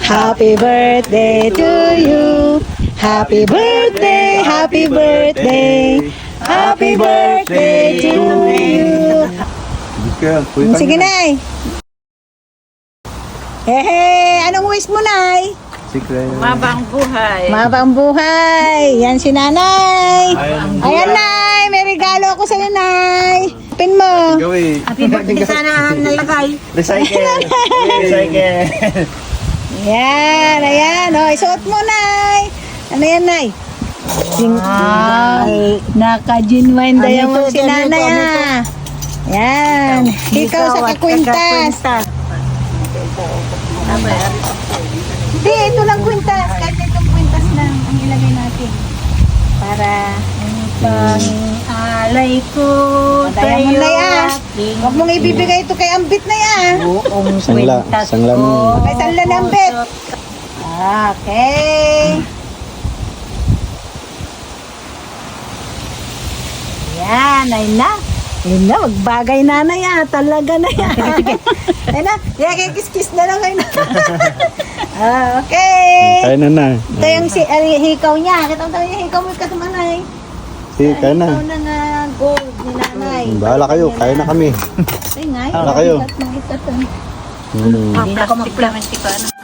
Happy birthday to you. Happy birthday, happy birthday. Happy birthday to you. Sige, Nay. Hehe, anong wish mo, Nay? Mabang buhay. Mabang buhay. Yan si Nanay. Ayan, Nay. May regalo ako sa'yo, Nay. Pin mo. Happy birthday sana nalagay. Recycle. Yan, ayan. O, isuot mo, Nay. Ano yan, Nay? Naka-genuine diamond si Nanay, ah. Yan. Ikaw sa kakwintas. Hindi, ito lang kwintas. Kahit itong kwintas lang ang ilagay natin. Para Alay ko diamond na yan. Huwag mong ibibigay ito kay Ambit na yan. buong Sangla, kwintas sangla ko. mo. Kay Sanla ng Ambit. Okay. Yan, ayun na. Ayun na, magbagay Nanay, ah. Talaga na yan. Ayun na, kikis-kis na lang kayo na. Okay. Kaya na. Ito yung hikaw niya. Kita mo yung hikaw mo kasama, Nay. Sige, kaya na. Hikaw ng gold ni Nanay. Bahala kayo, kaya na kami. Ay, nga. Bahala kayo. Ikat. Hmm. Hindi na ako magplamenti ko.